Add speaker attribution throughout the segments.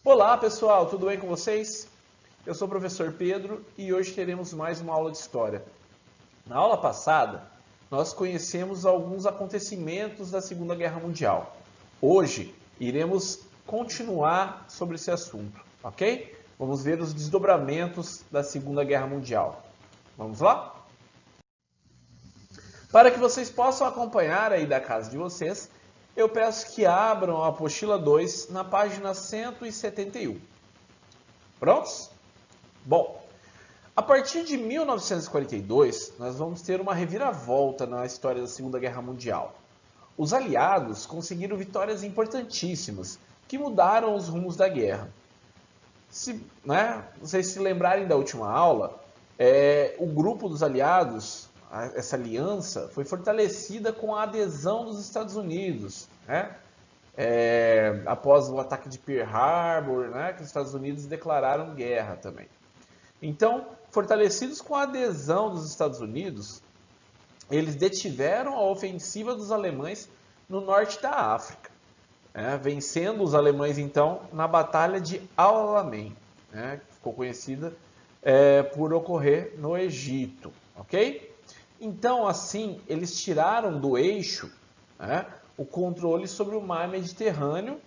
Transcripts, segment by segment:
Speaker 1: Olá pessoal, tudo bem com vocês? Eu sou o professor Pedro e hoje teremos mais uma aula de História. Na aula passada, nós conhecemos alguns acontecimentos da Segunda Guerra Mundial. Hoje, iremos continuar sobre esse assunto, ok? Vamos ver os desdobramentos da Segunda Guerra Mundial. Vamos lá? Para que vocês possam acompanhar aí da casa de vocês, eu peço que abram a apostila 2 na página 171. Prontos? Bom, a partir de 1942, nós vamos ter uma reviravolta na história da Segunda Guerra Mundial. Os aliados conseguiram vitórias importantíssimas que mudaram os rumos da guerra. Se vocês se lembrarem da última aula, o grupo dos aliados, essa aliança, foi fortalecida com a adesão dos Estados Unidos, após o ataque de Pearl Harbor, que os Estados Unidos declararam guerra também. Então, fortalecidos com a adesão dos Estados Unidos, eles detiveram a ofensiva dos alemães no norte da África, vencendo os alemães, então, na Batalha de Al-Alamein, que ficou conhecida por ocorrer no Egito, ok? Então, assim, eles tiraram do eixo o controle sobre o mar Mediterrâneo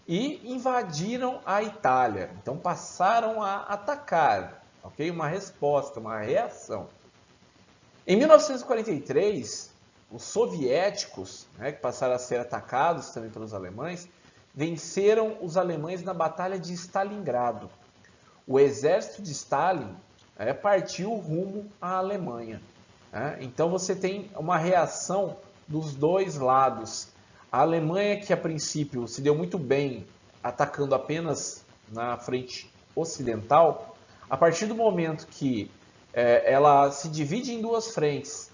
Speaker 1: e invadiram a Itália. Então, passaram a atacar, ok? Uma resposta, uma reação. Em 1943, os soviéticos, que passaram a ser atacados também pelos alemães, venceram os alemães na Batalha de Stalingrado. O exército de Stalin partiu rumo à Alemanha. Então você tem uma reação dos dois lados. A Alemanha, que a princípio se deu muito bem atacando apenas na frente ocidental, a partir do momento que ela se divide em duas frentes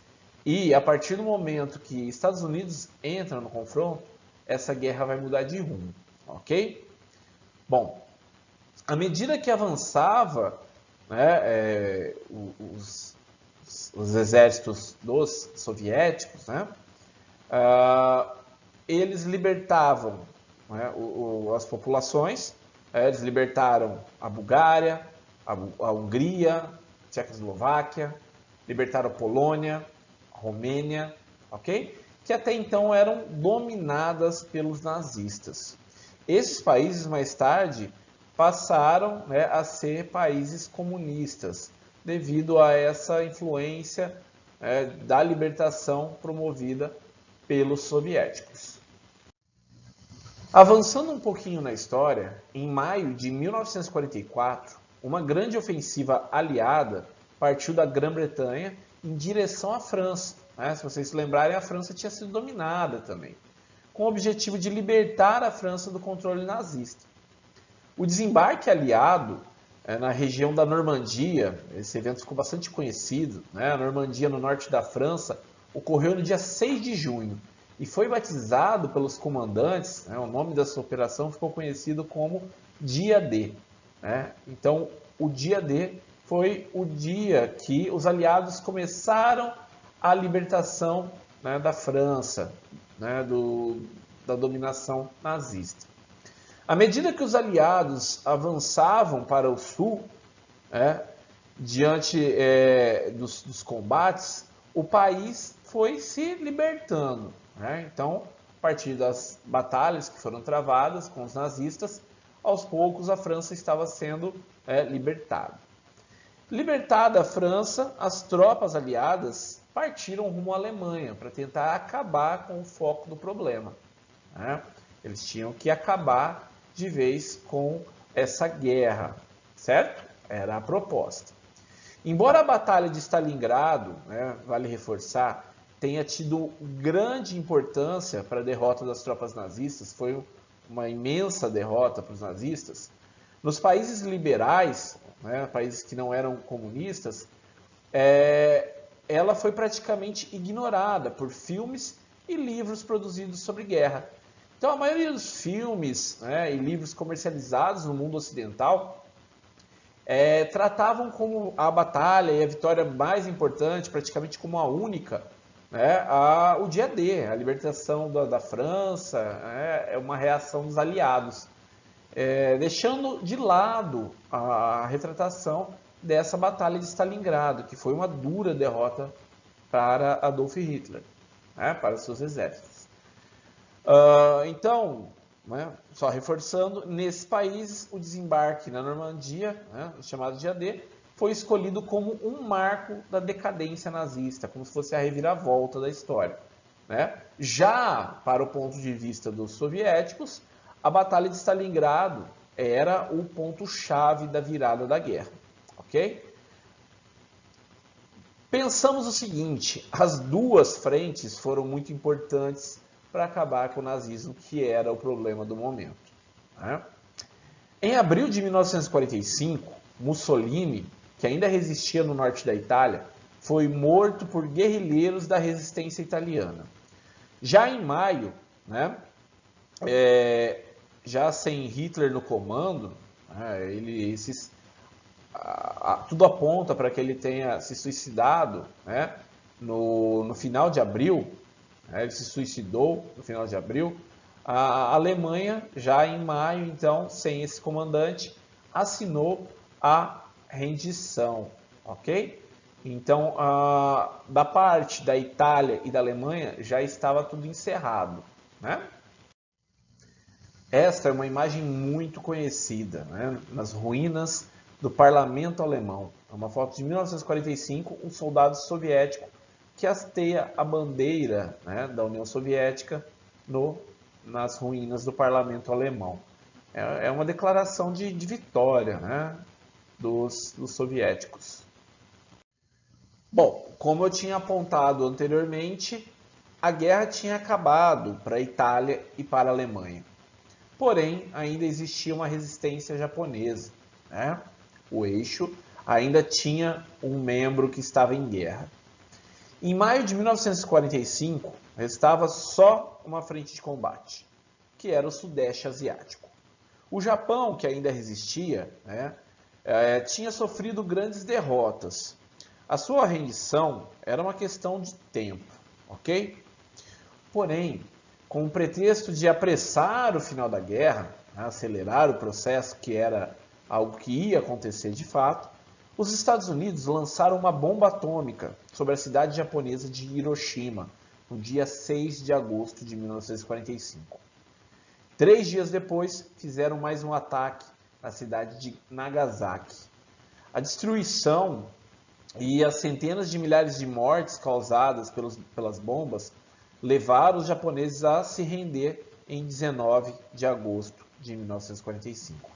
Speaker 1: e a partir do momento que Estados Unidos entra no confronto, essa guerra vai mudar de rumo, ok? Bom, à medida que avançava os exércitos dos soviéticos, eles libertavam as populações, eles libertaram a Bulgária, a Hungria, a Tchecoslováquia, libertaram a Polônia, a Romênia, ok? Que até então eram dominadas pelos nazistas. Esses países, mais tarde, passaram a ser países comunistas, devido a essa influência da libertação promovida pelos soviéticos. Avançando um pouquinho na história, em maio de 1944, uma grande ofensiva aliada partiu da Grã-Bretanha em direção à França. Se vocês se lembrarem, a França tinha sido dominada também, com o objetivo de libertar a França do controle nazista. O desembarque aliado na região da Normandia, esse evento ficou bastante conhecido, a Normandia, no norte da França, ocorreu no dia 6 de junho e foi batizado pelos comandantes, o nome dessa operação ficou conhecido como Dia D. Então, o Dia D foi o dia que os aliados começaram a libertação da França, da dominação nazista. À medida que os aliados avançavam para o sul, diante dos combates, o país foi se libertando. Então, a partir das batalhas que foram travadas com os nazistas, aos poucos a França estava sendo libertada. Libertada a França, as tropas aliadas partiram rumo à Alemanha para tentar acabar com o foco do problema. Eles tinham que acabar de vez com essa guerra, certo? Era a proposta. Embora a Batalha de Stalingrado, vale reforçar, tenha tido grande importância para a derrota das tropas nazistas, foi uma imensa derrota para os nazistas, nos países liberais, países que não eram comunistas, ela foi praticamente ignorada por filmes e livros produzidos sobre guerra. Então, a maioria dos filmes e livros comercializados no mundo ocidental tratavam como a batalha e a vitória mais importante, praticamente como a única, o dia D, a libertação da França, uma reação dos aliados. deixando de lado a retratação dessa batalha de Stalingrado, que foi uma dura derrota para Adolf Hitler, né, para seus exércitos. Então, né, só reforçando, nesses países o desembarque na Normandia, né, chamado de AD, foi escolhido como um marco da decadência nazista, como se fosse a reviravolta da história, né? Já para o ponto de vista dos soviéticos, a Batalha de Stalingrado era o ponto-chave da virada da guerra, ok? Pensamos o seguinte, as duas frentes foram muito importantes para acabar com o nazismo, que era o problema do momento, né? Em abril de 1945, Mussolini, que ainda resistia no norte da Itália, foi morto por guerrilheiros da resistência italiana. Já em maio, né, já sem Hitler no comando, né, tudo aponta para que ele tenha se suicidado, né, no final de abril, né, ele se suicidou no final de abril. A Alemanha, já em maio, então, sem esse comandante, assinou a rendição, ok? Então, da parte da Itália e da Alemanha, já estava tudo encerrado, né? Esta é uma imagem muito conhecida, né, nas ruínas do parlamento alemão. É uma foto de 1945, um soldado soviético que hasteia a bandeira, né, da União Soviética nas ruínas do parlamento alemão. É uma declaração de vitória, né, dos soviéticos. Bom, como eu tinha apontado anteriormente, a guerra tinha acabado para a Itália e para a Alemanha. Porém, ainda existia uma resistência japonesa, né? O eixo ainda tinha um membro que estava em guerra. Em maio de 1945, restava só uma frente de combate, que era o Sudeste Asiático. O Japão, que ainda resistia, né, tinha sofrido grandes derrotas. A sua rendição era uma questão de tempo, ok? Porém, com o pretexto de apressar o final da guerra, né, acelerar o processo, que era algo que ia acontecer de fato, os Estados Unidos lançaram uma bomba atômica sobre a cidade japonesa de Hiroshima, no dia 6 de agosto de 1945. 3 dias depois, fizeram mais um ataque na cidade de Nagasaki. A destruição e as centenas de milhares de mortes causadas pelas bombas levaram os japoneses a se render em 19 de agosto de 1945.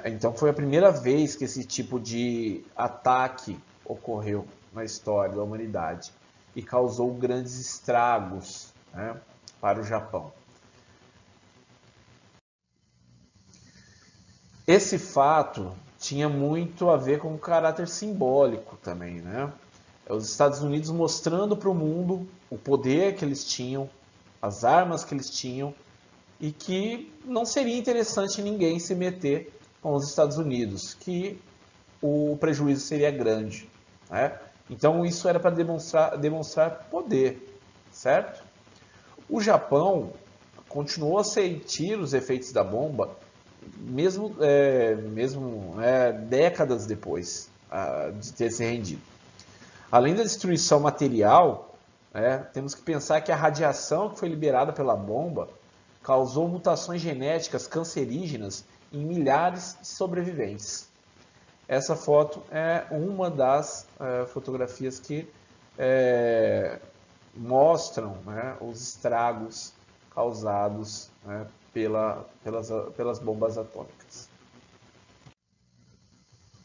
Speaker 1: Então foi a primeira vez que esse tipo de ataque ocorreu na história da humanidade e causou grandes estragos, né, para o Japão. Esse fato tinha muito a ver com o caráter simbólico também, né? Os Estados Unidos mostrando para o mundo o poder que eles tinham, as armas que eles tinham, e que não seria interessante ninguém se meter com os Estados Unidos, que o prejuízo seria grande, né? Então isso era para demonstrar poder, certo? O Japão continuou a sentir os efeitos da bomba, mesmo décadas depois de ter se rendido. Além da destruição material, temos que pensar que a radiação que foi liberada pela bomba causou mutações genéticas cancerígenas em milhares de sobreviventes. Essa foto é uma das fotografias que mostram, né, os estragos causados, né, pelas bombas atômicas.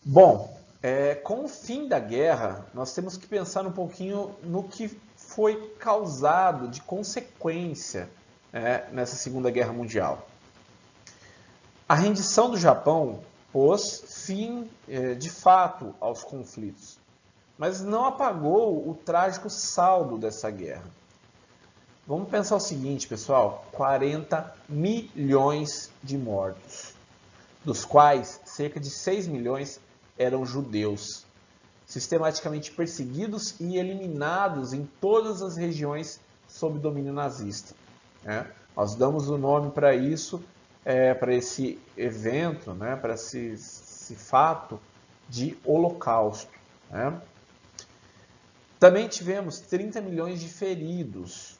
Speaker 1: Bom, com o fim da guerra, nós temos que pensar um pouquinho no que foi causado de consequência nessa Segunda Guerra Mundial. A rendição do Japão pôs fim, de fato, aos conflitos, mas não apagou o trágico saldo dessa guerra. Vamos pensar o seguinte, pessoal, 40 milhões de mortos, dos quais cerca de 6 milhões eram judeus, sistematicamente perseguidos e eliminados em todas as regiões sob domínio nazista. Nós damos o nome para isso para esse evento, né, para esse fato de holocausto. Né? Também tivemos 30 milhões de feridos.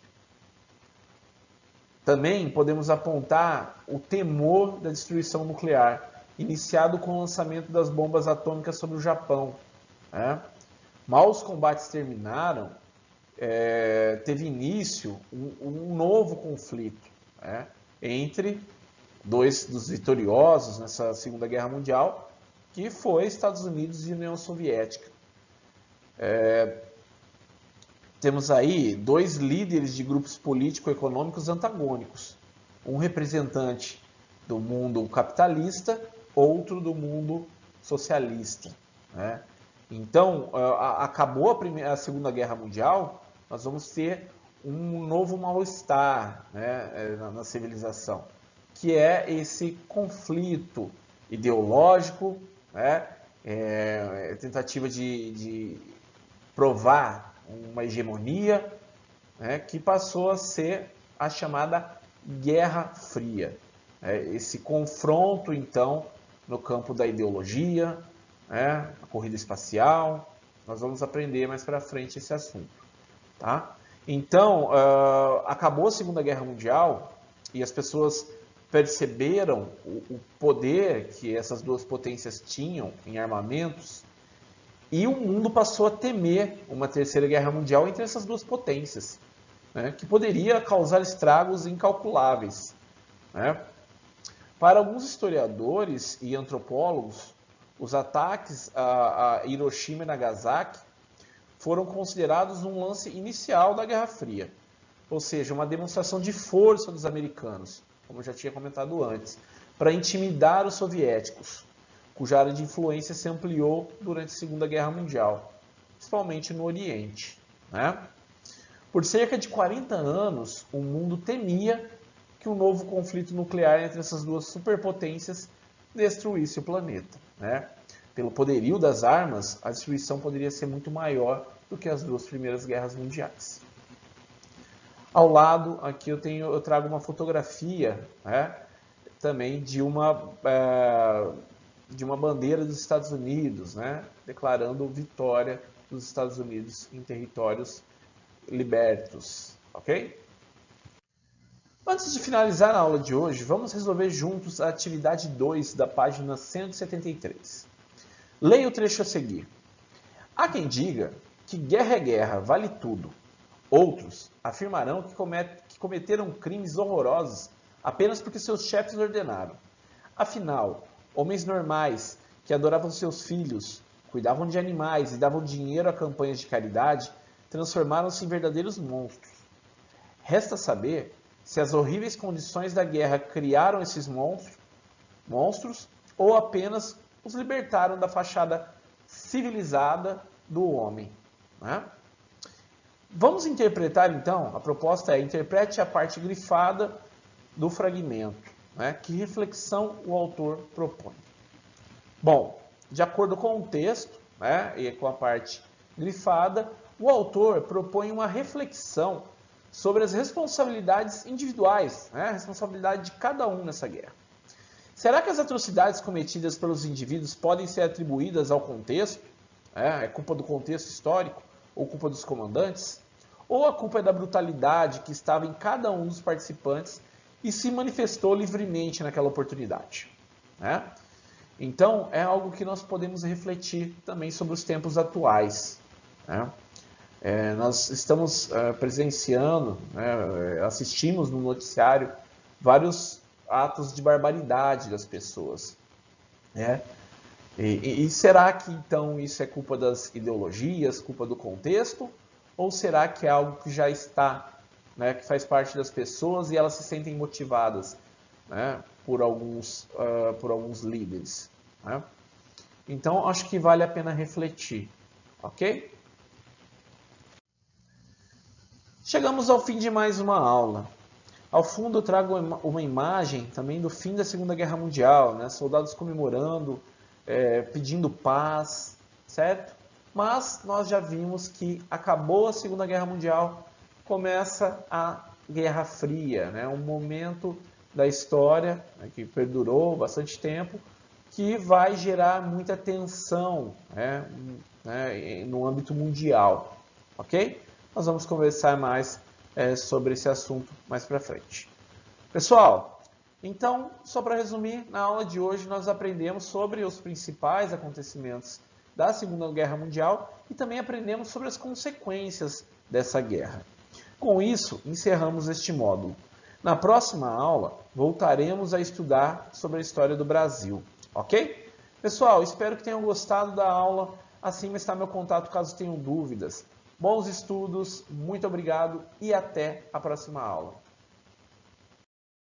Speaker 1: Também podemos apontar o temor da destruição nuclear, iniciado com o lançamento das bombas atômicas sobre o Japão. Né? Mal os combates terminaram, teve início um novo conflito, né, entre dois dos vitoriosos nessa Segunda Guerra Mundial, que foi Estados Unidos e União Soviética. Temos aí dois líderes de grupos político-econômicos antagônicos. Um representante do mundo capitalista, outro do mundo socialista. Né? Então, acabou a Segunda Guerra Mundial, nós vamos ter um novo mal-estar, né, na civilização, que é esse conflito ideológico, né, tentativa de provar uma hegemonia, né, que passou a ser a chamada Guerra Fria. Esse confronto, então, no campo da ideologia, né, a corrida espacial, nós vamos aprender mais para frente esse assunto. Tá? Então, acabou a Segunda Guerra Mundial e as pessoas perceberam o poder que essas duas potências tinham em armamentos, e o mundo passou a temer uma terceira guerra mundial entre essas duas potências, né, que poderia causar estragos incalculáveis. Né? Para alguns historiadores e antropólogos, os ataques a Hiroshima e Nagasaki foram considerados um lance inicial da Guerra Fria, ou seja, uma demonstração de força dos americanos, como eu já tinha comentado antes, para intimidar os soviéticos, cuja área de influência se ampliou durante a Segunda Guerra Mundial, principalmente no Oriente. Né? Por cerca de 40 anos, o mundo temia que um novo conflito nuclear entre essas duas superpotências destruísse o planeta. Né? Pelo poderio das armas, a destruição poderia ser muito maior do que as duas primeiras guerras mundiais. Ao lado, aqui eu trago uma fotografia, né, também de uma bandeira dos Estados Unidos, né, declarando vitória dos Estados Unidos em territórios libertos. Ok? Antes de finalizar a aula de hoje, vamos resolver juntos a atividade 2 da página 173. Leia o trecho a seguir. Há quem diga que guerra é guerra, vale tudo. Outros afirmarão que cometeram crimes horrorosos apenas porque seus chefes ordenaram. Afinal, homens normais que adoravam seus filhos, cuidavam de animais e davam dinheiro a campanhas de caridade, transformaram-se em verdadeiros monstros. Resta saber se as horríveis condições da guerra criaram esses monstros ou apenas os libertaram da fachada civilizada do homem. Né? Vamos interpretar então, a proposta é: interprete a parte grifada do fragmento. Né? Que reflexão o autor propõe? Bom, de acordo com o texto, né, e com a parte grifada, o autor propõe uma reflexão sobre as responsabilidades individuais, né, a responsabilidade de cada um nessa guerra. Será que as atrocidades cometidas pelos indivíduos podem ser atribuídas ao contexto? É culpa do contexto histórico? Ou culpa dos comandantes? Ou a culpa é da brutalidade que estava em cada um dos participantes e se manifestou livremente naquela oportunidade? Né? Então, é algo que nós podemos refletir também sobre os tempos atuais. Né? Nós estamos presenciando, né, assistimos no noticiário vários atos de barbaridade das pessoas. Né? E será que então isso é culpa das ideologias, culpa do contexto? Ou será que é algo que já está, né, que faz parte das pessoas e elas se sentem motivadas, né, por alguns líderes? Né? Então, acho que vale a pena refletir. Ok? Chegamos ao fim de mais uma aula. Ao fundo eu trago uma imagem também do fim da Segunda Guerra Mundial, né? Soldados comemorando, pedindo paz, certo? Mas nós já vimos que acabou a Segunda Guerra Mundial, começa a Guerra Fria, né? Um momento da história, né, que perdurou bastante tempo, que vai gerar muita tensão, né, no âmbito mundial, ok? Nós vamos conversar mais sobre esse assunto mais para frente. Pessoal, então, só para resumir, na aula de hoje nós aprendemos sobre os principais acontecimentos da Segunda Guerra Mundial e também aprendemos sobre as consequências dessa guerra. Com isso, encerramos este módulo. Na próxima aula, voltaremos a estudar sobre a história do Brasil, ok? Pessoal, espero que tenham gostado da aula. Acima está meu contato caso tenham dúvidas. Bons estudos, muito obrigado e até a próxima aula.